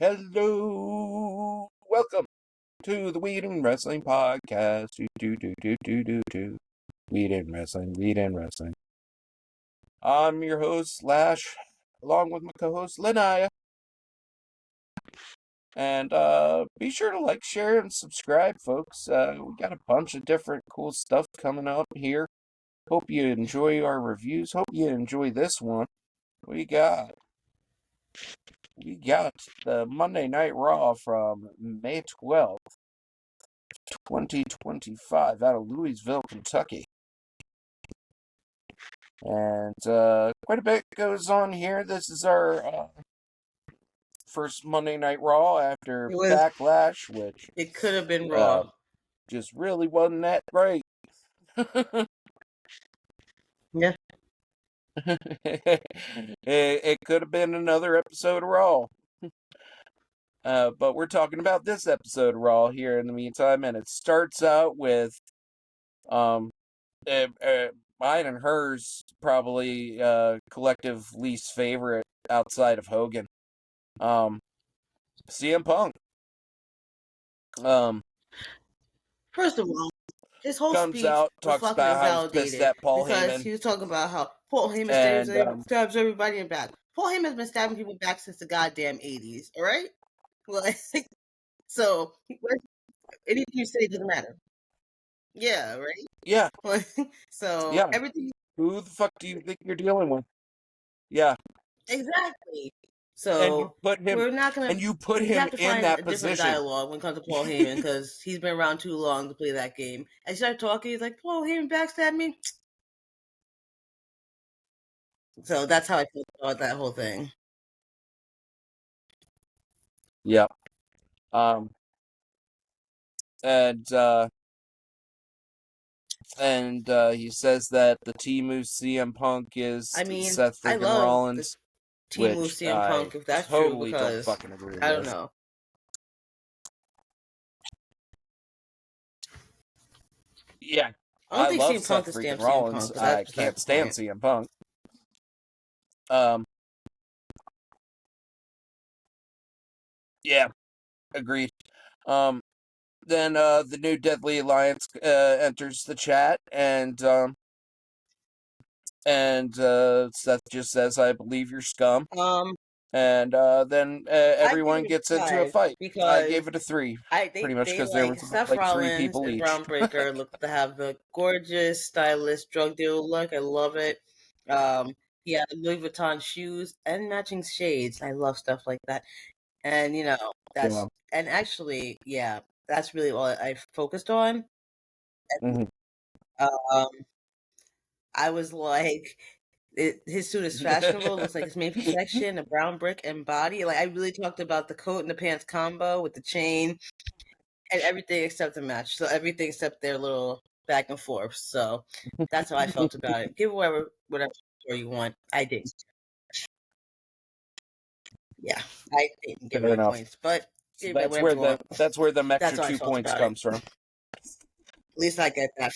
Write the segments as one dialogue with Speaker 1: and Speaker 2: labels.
Speaker 1: Hello, welcome to the Weed and Wrestling Podcast. Weed and Wrestling. I'm your host, Slash, along with my co-host, Laniya. And be sure to like, share, and subscribe, folks. We got a bunch of different cool stuff coming up here. Hope you enjoy our reviews. Hope you enjoy this one. We got the Monday Night Raw from May 12th. 2025 out of Louisville, Kentucky. And quite a bit goes on here. This is our first Monday Night Raw after Backlash, which
Speaker 2: it could have been Raw.
Speaker 1: Just really wasn't that great.
Speaker 2: Yeah.
Speaker 1: It could have been another episode of Raw. But we're talking about this episode of Raw here in the meantime, and it starts out with mine and hers probably collective least favorite outside of Hogan. CM Punk.
Speaker 2: First of all, his whole
Speaker 1: Comes
Speaker 2: speech
Speaker 1: out,
Speaker 2: was
Speaker 1: talks
Speaker 2: fucking
Speaker 1: about how he's pissed at Paul
Speaker 2: because
Speaker 1: Heyman.
Speaker 2: he was talking about how Paul Heyman stabs everybody in the back. Paul Heyman's been stabbing people back since the goddamn 80s, all right? Like, so anything you say doesn't matter. Yeah, right?
Speaker 1: Yeah.
Speaker 2: So
Speaker 1: yeah.
Speaker 2: everything.
Speaker 1: Who the fuck do you think you're dealing with? Yeah.
Speaker 2: Exactly. So we're not gonna.
Speaker 1: And you put him
Speaker 2: have to
Speaker 1: in
Speaker 2: find
Speaker 1: that
Speaker 2: a
Speaker 1: position.
Speaker 2: different dialogue when it comes to Paul Heyman because he's been around too long to play that game. And he started talking. He's like, "Paul Heyman backstabbed me." So that's how I felt about that whole thing.
Speaker 1: Yeah. And he says that the Timu CM Punk is Seth freaking Rollins.
Speaker 2: Timu CM Punk, if that's
Speaker 1: totally
Speaker 2: true, because
Speaker 1: don't fucking agree with.
Speaker 2: I don't know.
Speaker 1: Yeah.
Speaker 2: I don't think
Speaker 1: love
Speaker 2: CM Punk
Speaker 1: Seth
Speaker 2: is
Speaker 1: freaking
Speaker 2: CM
Speaker 1: Rollins.
Speaker 2: Punk,
Speaker 1: I can't stand CM Punk. Yeah, agreed. Then the New Deadly Alliance enters the chat, and Seth just says, "I believe you're scum." And then everyone gets into a fight. I gave it a 3, pretty much, because there was
Speaker 2: Seth
Speaker 1: like
Speaker 2: Rollins
Speaker 1: 3 people
Speaker 2: and
Speaker 1: each.
Speaker 2: Braun Breaker look to have the gorgeous, stylish drug dealer look. I love it. He had Louis Vuitton shoes and matching shades. I love stuff like that. And that's and actually, yeah, that's really all I focused on.
Speaker 1: Mm-hmm.
Speaker 2: I was like, his suit is fashionable. Looks like it's made for section, a brown brick and body. Like I really talked about the coat and the pants combo with the chain and everything except the match. So everything except their little back and forth. So that's how I felt about it. Give whatever score you want. I didn't. Yeah, I didn't give any points, but
Speaker 1: so that's where the extra 2 points comes from.
Speaker 2: At least I get that.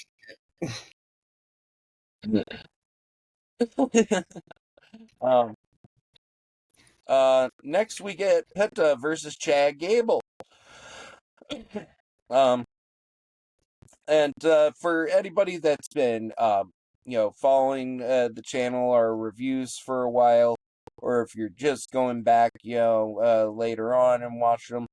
Speaker 1: Next we get Penta versus Chad Gable. And for anybody that's been following the channel or reviews for a while, or if you're just going back later on and watch them,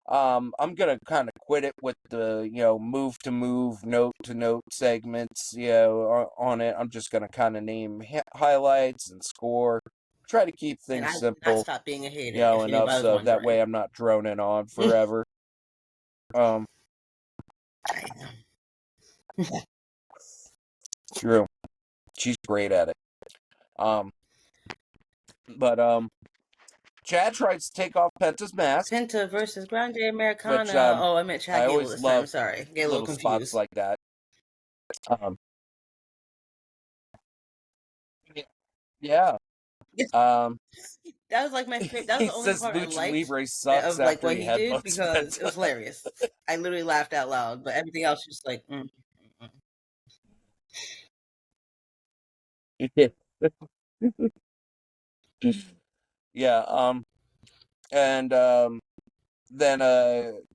Speaker 1: I'm gonna kind of quit it with the move to move, note to note segments on it. I'm just gonna kind of name highlights and score, try to keep things simple.
Speaker 2: Stop being a hater,
Speaker 1: enough so that way I'm not droning on forever. True, she's great at it. But Chad tries to take off Penta's mask.
Speaker 2: Penta versus Grande Americana. Which, I meant Chad Gable this time. Sorry, get a little confused.
Speaker 1: Spots like that. Yeah.
Speaker 2: That was like my favorite. That was the only part I liked of like what he did because it was hilarious. I literally laughed out loud, but everything else was just like.
Speaker 1: Yeah. and then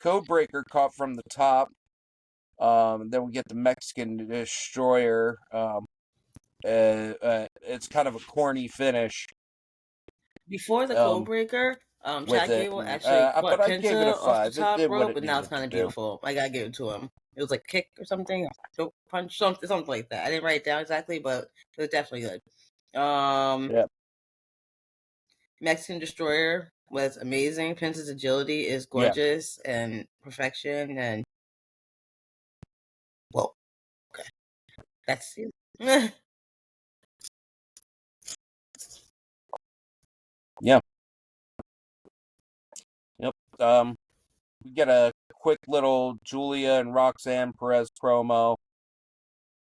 Speaker 1: Codebreaker caught from the top. Then we get the Mexican Destroyer. It's kind of a corny finish
Speaker 2: Before the code
Speaker 1: um,
Speaker 2: breaker,
Speaker 1: with
Speaker 2: Chad
Speaker 1: it,
Speaker 2: Gable actually
Speaker 1: but
Speaker 2: caught
Speaker 1: I gave it a
Speaker 2: Penta off the
Speaker 1: 5. It
Speaker 2: top
Speaker 1: did what
Speaker 2: rope,
Speaker 1: it
Speaker 2: and that was
Speaker 1: needed
Speaker 2: kind
Speaker 1: to
Speaker 2: of
Speaker 1: do.
Speaker 2: beautiful. I gotta give it to him. It was like a kick or something, a dope punch, something like that. I didn't write it down exactly, but it was definitely good.
Speaker 1: Yeah,
Speaker 2: Mexican Destroyer was amazing. Penta's agility is
Speaker 1: yeah,
Speaker 2: gorgeous and perfection, and well, okay, that's it.
Speaker 1: yeah, yep. We get a quick little Julia and Roxanne Perez promo.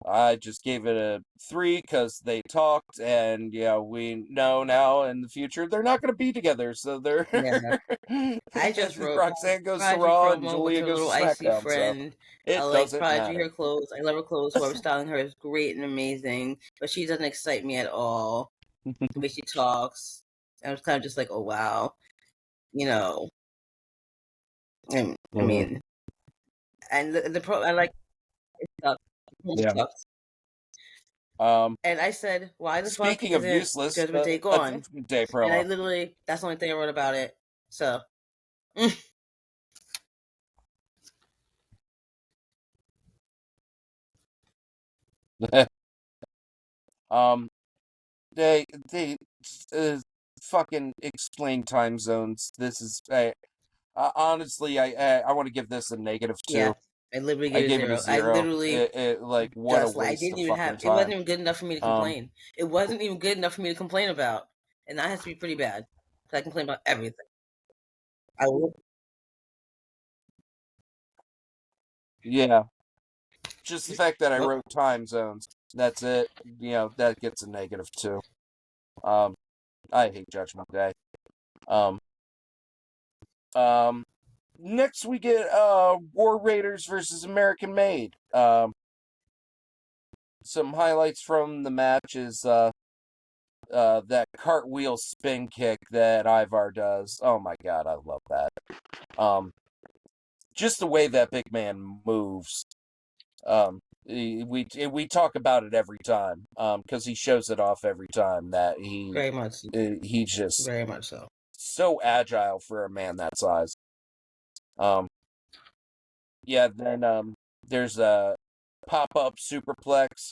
Speaker 1: I just gave it a 3 because they talked, and yeah, we know now in the future they're not going to be together. So they're
Speaker 2: Yeah. I just wrote
Speaker 1: Roxanne goes to
Speaker 2: Prodigy
Speaker 1: Raw and
Speaker 2: promo with
Speaker 1: Julia
Speaker 2: her
Speaker 1: goes
Speaker 2: little
Speaker 1: to
Speaker 2: icy
Speaker 1: SmackDown. So
Speaker 2: friend. I
Speaker 1: it
Speaker 2: like
Speaker 1: doesn't
Speaker 2: Prodigy,
Speaker 1: matter.
Speaker 2: her clothes. I love her clothes. Whoever's styling her is great and amazing, but she doesn't excite me at all. The way she talks, I was kind of just like, oh wow, you know. And, I
Speaker 1: Mhm.
Speaker 2: mean, and the pro, I like it sucks. It
Speaker 1: Yeah.
Speaker 2: sucks.
Speaker 1: Um.
Speaker 2: And I said, why the fuck
Speaker 1: Speaking of
Speaker 2: isn't
Speaker 1: useless,
Speaker 2: Judgment Day
Speaker 1: a
Speaker 2: gone?
Speaker 1: Judgment Day
Speaker 2: And I
Speaker 1: promo.
Speaker 2: literally, that's the only thing I wrote about it. So,
Speaker 1: um. They uh, fucking explain time zones. This is honestly, I want to give this a -2.
Speaker 2: yeah, I literally
Speaker 1: I
Speaker 2: gave it
Speaker 1: gave it a
Speaker 2: 0. I
Speaker 1: 0.
Speaker 2: literally
Speaker 1: Like what a
Speaker 2: just like I
Speaker 1: waste
Speaker 2: didn't
Speaker 1: of
Speaker 2: even have
Speaker 1: fucking
Speaker 2: it wasn't
Speaker 1: time.
Speaker 2: even good enough for me to
Speaker 1: Um.
Speaker 2: complain. It wasn't even good enough for me to complain about. And that has to be pretty bad. Because I complain about everything. I will
Speaker 1: Yeah. Just the fact that I
Speaker 2: oh,
Speaker 1: wrote time zones. That's it. That gets a -2. Um. I hate Judgment Day. Um. Um. Next we get War Raiders versus American Made. Some highlights from the match is that cartwheel spin kick that Ivar does. Oh my god, I love that. Um, just the way that big man moves. We talk about it every time. Because he shows it off every time that
Speaker 2: very much
Speaker 1: he's just
Speaker 2: very much so.
Speaker 1: so agile for a man that size. Um, yeah. Then there's a pop up superplex,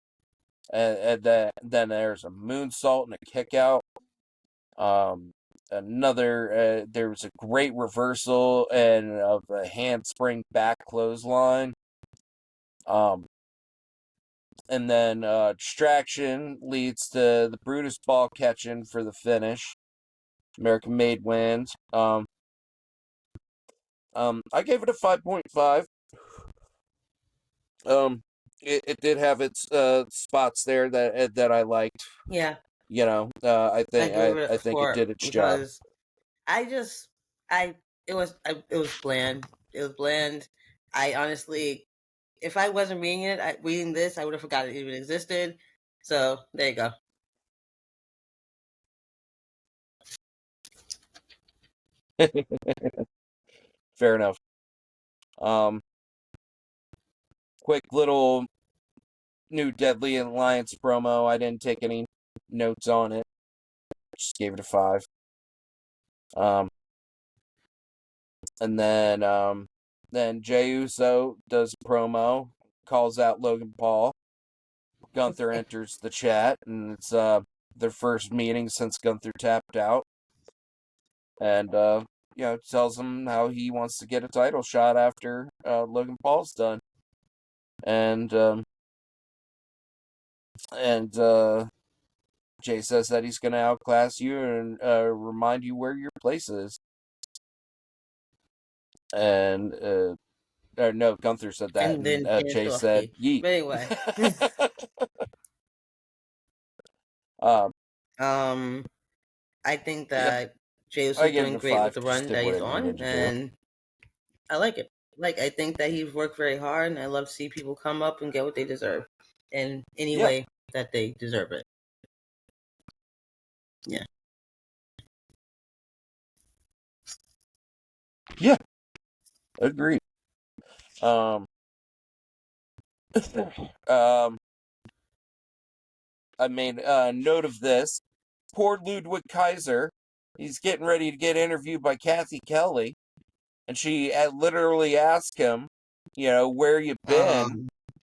Speaker 1: then there's a moonsault and a kick out. There was a great reversal and of a handspring back clothesline. Um, and then distraction leads to the Brutus ball catching for the finish. American Made wins. I gave it a 5.5. Um, it did have its spots there that I liked.
Speaker 2: Yeah.
Speaker 1: I
Speaker 2: I gave it
Speaker 1: I
Speaker 2: a
Speaker 1: think it
Speaker 2: 4
Speaker 1: did its job.
Speaker 2: because I just it was bland. It was bland. I honestly if I wasn't reading this, I would have forgotten it even existed. So there you go.
Speaker 1: Fair enough. Um, quick little new Deadly Alliance promo. I didn't take any notes on it. Just gave it a 5. Um, and then Jey Uso does a promo, calls out Logan Paul. Gunther enters the chat, and it's their first meeting since Gunther tapped out, and tells him how he wants to get a title shot after Logan Paul's done, and and Jay says that he's going to outclass you and remind you where your place is. And no, Gunther said that,
Speaker 2: And
Speaker 1: and
Speaker 2: then danced
Speaker 1: Jay
Speaker 2: off
Speaker 1: said
Speaker 2: key.
Speaker 1: yeet.
Speaker 2: But anyway.
Speaker 1: um,
Speaker 2: I think
Speaker 1: yep,
Speaker 2: that Jey
Speaker 1: I
Speaker 2: Uso's
Speaker 1: gave it
Speaker 2: doing
Speaker 1: a
Speaker 2: great with
Speaker 1: 5.
Speaker 2: the
Speaker 1: Just
Speaker 2: run
Speaker 1: did
Speaker 2: that
Speaker 1: what
Speaker 2: he's
Speaker 1: it
Speaker 2: on,
Speaker 1: needed to do.
Speaker 2: and I like it. Like I think that he's worked very hard, and I love to see people come up and get what they deserve in any
Speaker 1: Yeah,
Speaker 2: way that they deserve it. Yeah.
Speaker 1: Yeah, agreed. Um, um, I made a note of this. Poor Ludwig Kaiser. He's getting ready to get interviewed by Kathy Kelly, and she literally asked him, where you been
Speaker 2: Um,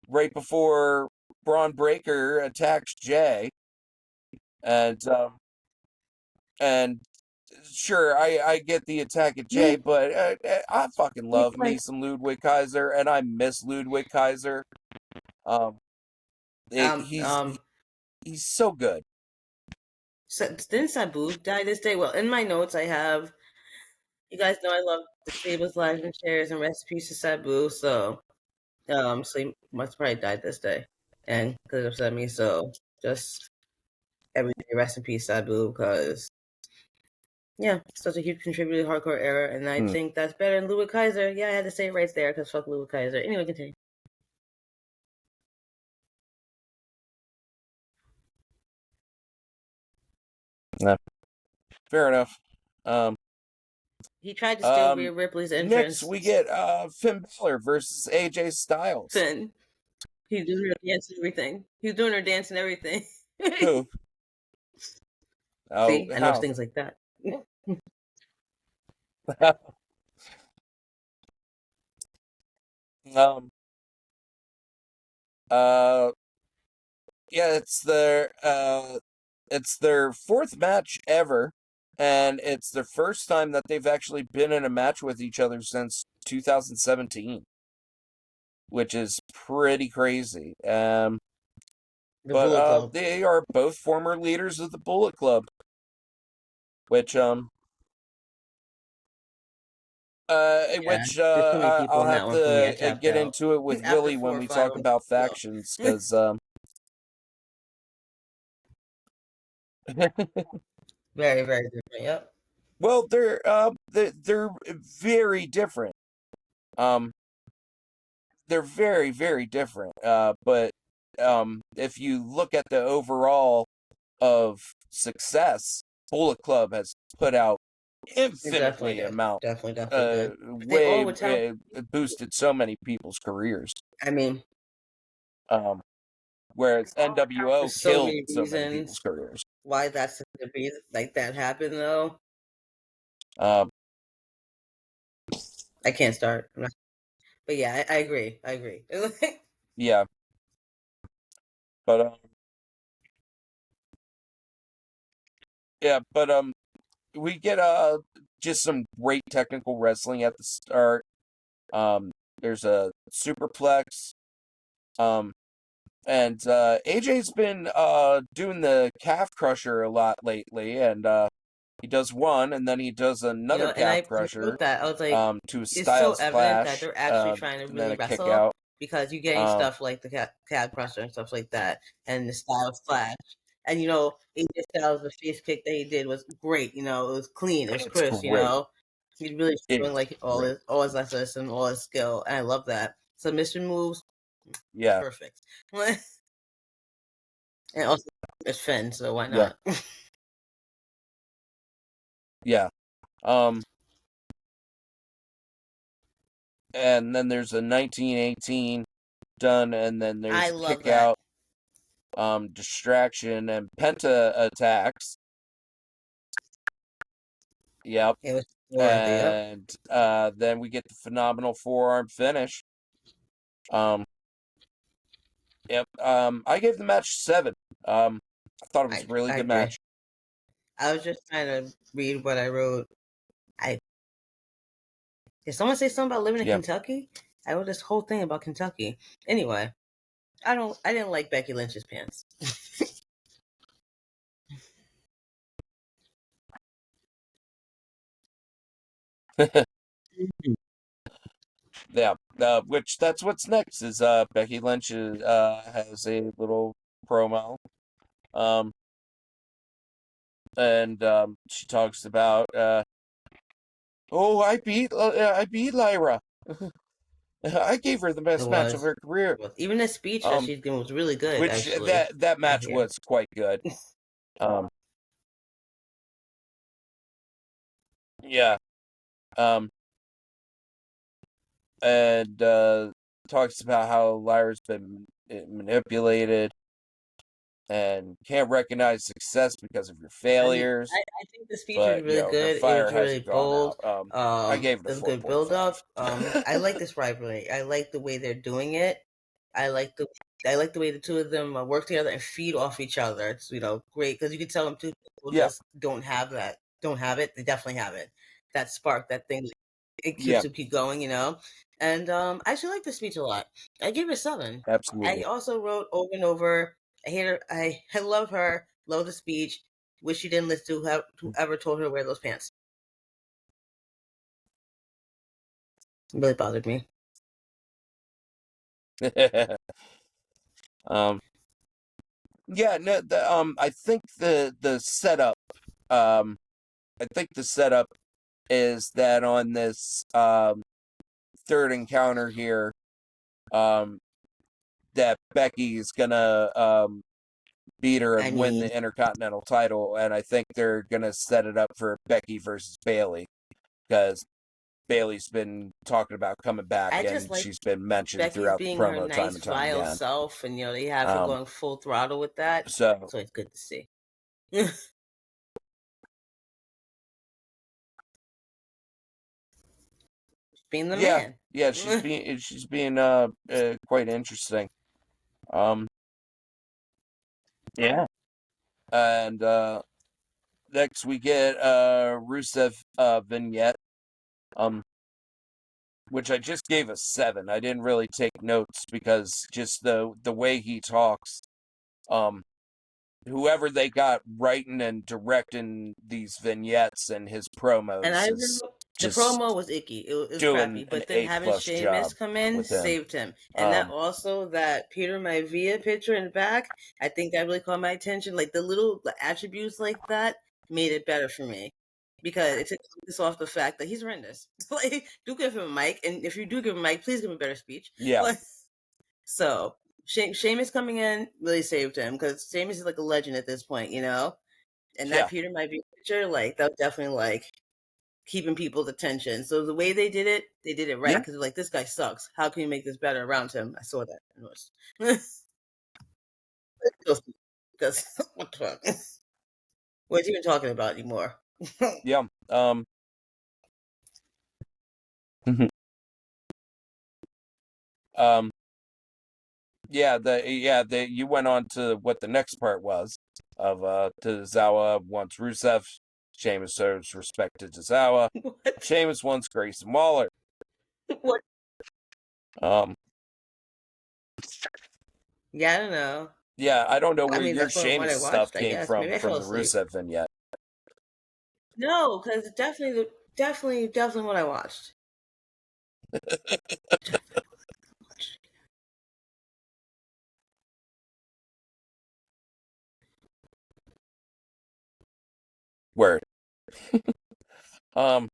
Speaker 1: right before Braun Breaker attacks Jay, and sure, I get the attack of Jay,
Speaker 2: he,
Speaker 1: but I fucking
Speaker 2: he's
Speaker 1: love me
Speaker 2: like,
Speaker 1: some Ludwig Kaiser, and I miss Ludwig Kaiser. Um, it,
Speaker 2: um,
Speaker 1: he's
Speaker 2: um,
Speaker 1: he's so good.
Speaker 2: didn't Sabu die this day? Well, in my notes, I have, you guys know I love the tables, lives, and chairs, and recipes to Sabu, so he must probably died this day, and because it upset me, so just every day, rest in peace, Sabu, because yeah, such a huge contributor to the hardcore era, and I
Speaker 1: Hmm.
Speaker 2: think that's better than Louis Kaiser. Yeah, I had to say it right there because fuck Louis Kaiser. Anyway, continue.
Speaker 1: Yeah, fair enough. Um,
Speaker 2: He tried to steal Rhea Ripley's
Speaker 1: Next
Speaker 2: entrance.
Speaker 1: we get Finn Balor versus AJ Styles.
Speaker 2: Finn, he's doing her dance and everything. He's doing her dance and everything.
Speaker 1: Who? Oh,
Speaker 2: See, I know
Speaker 1: how?
Speaker 2: things like that.
Speaker 1: um, uh, yeah, it's their fourth match ever, and it's their first time that they've actually been in a match with each other since 2017, which is pretty crazy.
Speaker 2: The
Speaker 1: But
Speaker 2: Bullet Club.
Speaker 1: they are both former leaders of the Bullet Club, which
Speaker 2: Yeah, there's too many people
Speaker 1: I'll
Speaker 2: in that
Speaker 1: have
Speaker 2: one for me. I
Speaker 1: to
Speaker 2: tapped
Speaker 1: get
Speaker 2: out
Speaker 1: into it with
Speaker 2: after
Speaker 1: Willie
Speaker 2: 4
Speaker 1: when
Speaker 2: or
Speaker 1: we
Speaker 2: 5
Speaker 1: talk
Speaker 2: of them.
Speaker 1: about
Speaker 2: So,
Speaker 1: factions, because
Speaker 2: very, very different. Yep.
Speaker 1: well, they're very different. Um, they're very, very different. But if you look at the overall of success, Bullet Club has put out
Speaker 2: It definitely
Speaker 1: infinitely
Speaker 2: did.
Speaker 1: amount,
Speaker 2: Definitely did. But they
Speaker 1: way
Speaker 2: all were talented.
Speaker 1: boosted so many people's careers.
Speaker 2: I mean,
Speaker 1: Um, Whereas NWO
Speaker 2: there's so
Speaker 1: killed
Speaker 2: many
Speaker 1: so many people's
Speaker 2: reasons
Speaker 1: careers.
Speaker 2: why that's the reason like that happened though.
Speaker 1: Um,
Speaker 2: I can't start. But yeah, I agree. I agree.
Speaker 1: yeah, but we get just some great technical wrestling at the start. Um, there's a superplex. Um, and AJ's been doing the calf crusher a lot lately, and he does one, and then he does another
Speaker 2: And
Speaker 1: calf
Speaker 2: I
Speaker 1: crusher
Speaker 2: wrote that. I was like,
Speaker 1: to a
Speaker 2: it's so
Speaker 1: style
Speaker 2: evident that
Speaker 1: splash,
Speaker 2: they're actually trying to
Speaker 1: and then
Speaker 2: really
Speaker 1: a kick
Speaker 2: wrestle
Speaker 1: out.
Speaker 2: because you're getting
Speaker 1: Um,
Speaker 2: stuff like the cab crusher and stuff like that, and the style flash. And AJ Styles, the face kick that he did was great. It was clean, it was
Speaker 1: it's
Speaker 2: crisp.
Speaker 1: great.
Speaker 2: He's really showing
Speaker 1: It's
Speaker 2: like all
Speaker 1: great.
Speaker 2: his athleticism and all his skill, and I love that. Submission moves,
Speaker 1: Yeah,
Speaker 2: perfect. And also, it's Finn, so why
Speaker 1: yeah,
Speaker 2: not?
Speaker 1: yeah. Um, and then there's a 1918 done, and then
Speaker 2: I
Speaker 1: there's a
Speaker 2: love
Speaker 1: kick
Speaker 2: that.
Speaker 1: out, distraction, and Penta attacks. Yep.
Speaker 2: It was worthy. Yep.
Speaker 1: And then we get the phenomenal forearm finish. Um, yep. I gave the match 7. I thought it was a really
Speaker 2: I
Speaker 1: good
Speaker 2: agree.
Speaker 1: match.
Speaker 2: I was just trying to read what I wrote. I Did someone say something about living in
Speaker 1: Yeah.
Speaker 2: Kentucky? I wrote this whole thing about Kentucky. Anyway, I didn't like Becky Lynch's pants.
Speaker 1: Yeah. Which that's what's next is Becky Lynch has a little promo. Um, and she talks about oh, I beat Lyra. I gave her the
Speaker 2: It
Speaker 1: best match of
Speaker 2: was.
Speaker 1: her career.
Speaker 2: It was. Even the speech that
Speaker 1: Um,
Speaker 2: she's given was really good,
Speaker 1: which
Speaker 2: actually.
Speaker 1: that
Speaker 2: I
Speaker 1: match
Speaker 2: hear.
Speaker 1: was quite good. Um, yeah. Um, and talks about how Lyra's been manipulated and can't recognize success because of your
Speaker 2: I mean,
Speaker 1: failures.
Speaker 2: I think the speech was
Speaker 1: But
Speaker 2: really
Speaker 1: her
Speaker 2: good. It
Speaker 1: fire
Speaker 2: was really
Speaker 1: hasn't gone
Speaker 2: bold.
Speaker 1: out. I gave it a
Speaker 2: There's good
Speaker 1: 4.5.
Speaker 2: build up. I like this rivalry. I like the way they're doing it. I like the I like the way the two of them work together and feed off each other. It's great because you can tell them two people
Speaker 1: Yeah,
Speaker 2: just don't have that, don't have it. They definitely have it. That spark, that thing, it keeps
Speaker 1: yeah,
Speaker 2: them keep going, And I actually like the speech a lot. I gave it a 7. I
Speaker 1: absolutely.
Speaker 2: also wrote over and over. I hate her. I love her. Love the speech. Wish she didn't listen to whoever told her to wear those pants. It really bothered me.
Speaker 1: um, yeah, no, I think the setup, um, I think the setup is that on this third encounter here, um, that Becky's gonna beat her
Speaker 2: I
Speaker 1: and win
Speaker 2: mean,
Speaker 1: the Intercontinental title, and I think they're gonna set it up for Becky versus Bailey because Bailey's been talking about coming back,
Speaker 2: I just
Speaker 1: and
Speaker 2: like
Speaker 1: she's been mentioned
Speaker 2: Becky's
Speaker 1: throughout the
Speaker 2: being her
Speaker 1: promo time
Speaker 2: nice,
Speaker 1: and time
Speaker 2: vile
Speaker 1: again.
Speaker 2: self, and they have her
Speaker 1: Um,
Speaker 2: going full throttle with that.
Speaker 1: so
Speaker 2: So it's good to see. Being the
Speaker 1: yeah,
Speaker 2: man.
Speaker 1: yeah, she's being quite interesting. Um, yeah, and next we get Rusev vignette. Um, which I just gave a 7. I didn't really take notes because just the way he talks. Um, whoever they got writing and directing these vignettes and his
Speaker 2: And
Speaker 1: promos
Speaker 2: I
Speaker 1: is
Speaker 2: remember the
Speaker 1: just
Speaker 2: promo was icky. It was
Speaker 1: doing
Speaker 2: crappy.
Speaker 1: an
Speaker 2: But then
Speaker 1: A
Speaker 2: having
Speaker 1: plus job
Speaker 2: Sheamus come in
Speaker 1: with him.
Speaker 2: saved him. And that
Speaker 1: Um,
Speaker 2: also, that Peter Maivia picture in the back, I think that really caught my attention. Like the little attributes like that made it better for me. Because it took this off the fact that he's horrendous. Like, do give him a mic. And if you do give him a mic, please give him a better speech.
Speaker 1: yeah,
Speaker 2: Like, so, Sheamus coming in really saved him. Because Sheamus is like a legend at this point, And that
Speaker 1: yeah,
Speaker 2: Peter Maivia picture, like, that definitely, like, keeping people's attention. So the way they did it right
Speaker 1: yeah,
Speaker 2: because like this guy sucks. How can you make this better around him? I saw that. Because what the fuck? What are you even talking about anymore?
Speaker 1: yeah. Um, the you went on to what the next part was of Tozawa wants Rusev. Sheamus shows respect to Tozawa.
Speaker 2: What?
Speaker 1: Sheamus wants Grayson Waller.
Speaker 2: What?
Speaker 1: Um,
Speaker 2: Yeah, I don't know.
Speaker 1: yeah, I don't know
Speaker 2: I
Speaker 1: where
Speaker 2: mean,
Speaker 1: your
Speaker 2: that's what I
Speaker 1: Sheamus stuff
Speaker 2: watched. I
Speaker 1: came
Speaker 2: guess maybe I
Speaker 1: from
Speaker 2: fell
Speaker 1: the
Speaker 2: asleep.
Speaker 1: Rusev vignette.
Speaker 2: No, because definitely what I watched.
Speaker 1: Word. Um,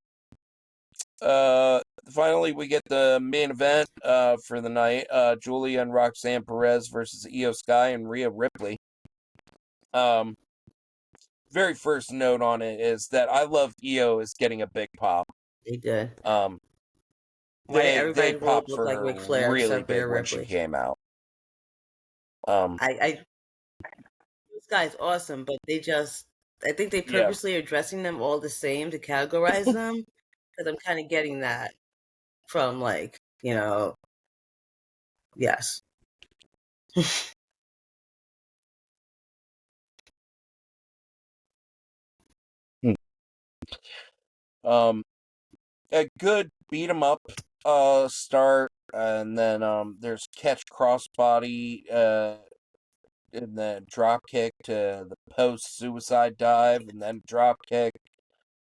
Speaker 1: finally we get the main event for the night. Julia and Roxanne Perez versus Io Sky and Rhea Ripley. Um, very first note on it is that I love Io is getting a big pop.
Speaker 2: They did.
Speaker 1: Um,
Speaker 2: Why did
Speaker 1: they
Speaker 2: everybody
Speaker 1: popped
Speaker 2: look
Speaker 1: for
Speaker 2: like
Speaker 1: her
Speaker 2: Ric Flair
Speaker 1: really
Speaker 2: except
Speaker 1: big
Speaker 2: Rhea
Speaker 1: when she
Speaker 2: Ripley?
Speaker 1: came out. Um,
Speaker 2: I This guy's awesome, but I think they
Speaker 1: yeah,
Speaker 2: purposely are dressing them all the same to categorize them. Because I'm kind of getting that from, like, yes.
Speaker 1: hmm. um, a good beat 'em up start, and then there's catch crossbody and then drop kick to the post suicide dive, and then drop kick.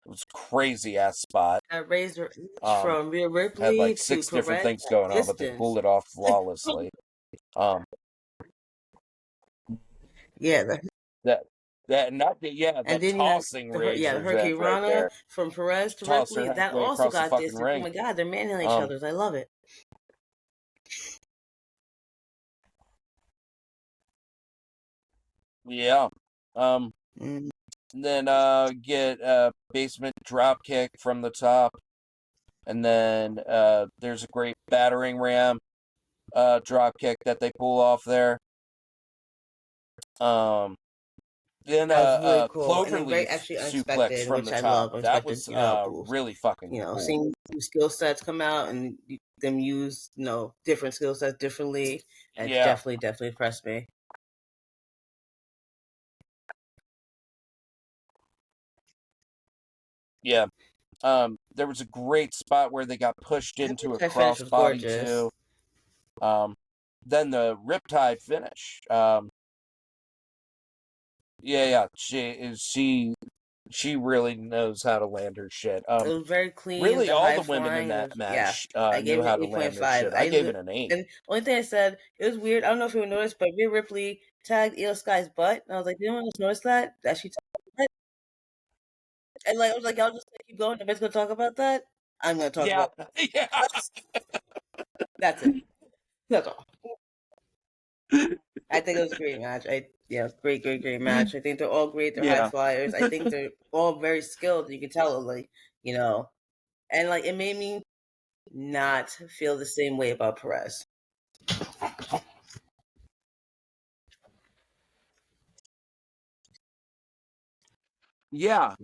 Speaker 1: It was crazy ass spot.
Speaker 2: I raised her reach
Speaker 1: Um,
Speaker 2: from Rhea
Speaker 1: had
Speaker 2: Ripley
Speaker 1: like
Speaker 2: to
Speaker 1: 6 different
Speaker 2: Perez
Speaker 1: things
Speaker 2: at
Speaker 1: going on, but they
Speaker 2: distance.
Speaker 1: pulled it off flawlessly. Um,
Speaker 2: Yeah,
Speaker 1: that that not the yeah
Speaker 2: and
Speaker 1: the
Speaker 2: then you have
Speaker 1: tossing
Speaker 2: the
Speaker 1: Razor's Edge
Speaker 2: Hurricane
Speaker 1: right
Speaker 2: Rana
Speaker 1: there.
Speaker 2: from Perez to
Speaker 1: Toss her
Speaker 2: Ripley. That
Speaker 1: halfway
Speaker 2: also
Speaker 1: across the
Speaker 2: got
Speaker 1: fucking
Speaker 2: distance. Oh
Speaker 1: ring.
Speaker 2: my God, they're manhandling each
Speaker 1: Um,
Speaker 2: other. I love it.
Speaker 1: yeah. Um,
Speaker 2: Mm.
Speaker 1: then get a basement drop kick from the top, and then there's a great battering ram drop kick that they pull off there. Then
Speaker 2: That was really
Speaker 1: a
Speaker 2: cool and very
Speaker 1: cloverleaf
Speaker 2: actually
Speaker 1: suplex
Speaker 2: unexpected,
Speaker 1: from
Speaker 2: which
Speaker 1: the
Speaker 2: I
Speaker 1: top.
Speaker 2: love.
Speaker 1: That
Speaker 2: Unexpected,
Speaker 1: was
Speaker 2: boost.
Speaker 1: really fucking cool.
Speaker 2: Seeing new skill sets come out and them use different skill sets differently. It's
Speaker 1: Yeah,
Speaker 2: definitely impressed me.
Speaker 1: yeah. There was a great spot where they got pushed
Speaker 2: That
Speaker 1: into a
Speaker 2: Riptide finish was
Speaker 1: crossbody
Speaker 2: gorgeous.
Speaker 1: too. Then the Riptide finish. Yeah. She really knows how to land her shit.
Speaker 2: It was very clean.
Speaker 1: Really,
Speaker 2: The
Speaker 1: all
Speaker 2: high
Speaker 1: the women in
Speaker 2: flying. It
Speaker 1: that
Speaker 2: was, yeah.
Speaker 1: match
Speaker 2: I gave
Speaker 1: knew
Speaker 2: it an
Speaker 1: how to
Speaker 2: eight point
Speaker 1: land their
Speaker 2: five.
Speaker 1: shit. I gave it an 8.
Speaker 2: And only thing I said, it was weird. I don't know if you noticed, but Rhea Ripley tagged Io Sky's butt, and I was like, did anyone else notice that she tagged her butt? And I was like, y'all just keep going. Nobody's gonna talk about that. I'm gonna talk
Speaker 1: Yeah,
Speaker 2: about that.
Speaker 1: yeah.
Speaker 2: That's it. That's all. I think it was a great match. Great match. I think they're all great. They're high
Speaker 1: Yeah.
Speaker 2: flyers. I think they're all very skilled. You can tell, and it made me not feel the same way about Perez.
Speaker 1: Yeah.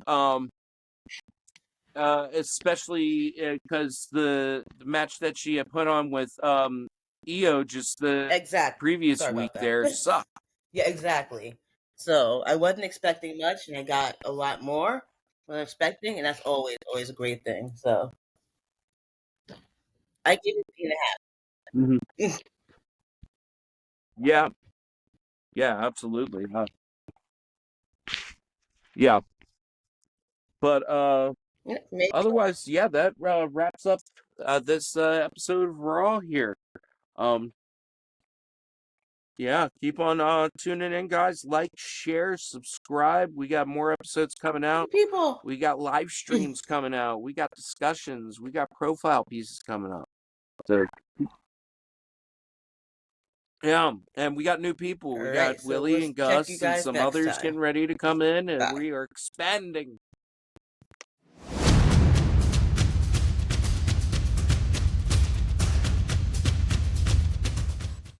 Speaker 1: Especially because the match that she had put on with Io just the
Speaker 2: Exactly.
Speaker 1: previous
Speaker 2: Sorry
Speaker 1: week
Speaker 2: about that.
Speaker 1: there sucked.
Speaker 2: Yeah, exactly. So I wasn't expecting much, and I got a lot more than I'm expecting, and that's always a great thing. So I give it 3.5.
Speaker 1: Mhm. Yeah. Yeah, absolutely. Yeah. But
Speaker 2: Yeah, maybe.
Speaker 1: otherwise, yeah, that wraps up this episode of Raw here. Um, yeah, keep on tuning in, guys. Like, share, subscribe. We got more episodes coming out.
Speaker 2: People.
Speaker 1: We got live streams coming out. We got discussions. We got profile pieces coming up. So, yeah, and we got new people.
Speaker 2: All
Speaker 1: We got
Speaker 2: right, so
Speaker 1: Willie
Speaker 2: we'll
Speaker 1: and
Speaker 2: check you
Speaker 1: Gus and
Speaker 2: guys
Speaker 1: some
Speaker 2: next
Speaker 1: others
Speaker 2: time.
Speaker 1: getting ready to come in, and
Speaker 2: Bye.
Speaker 1: we are expanding.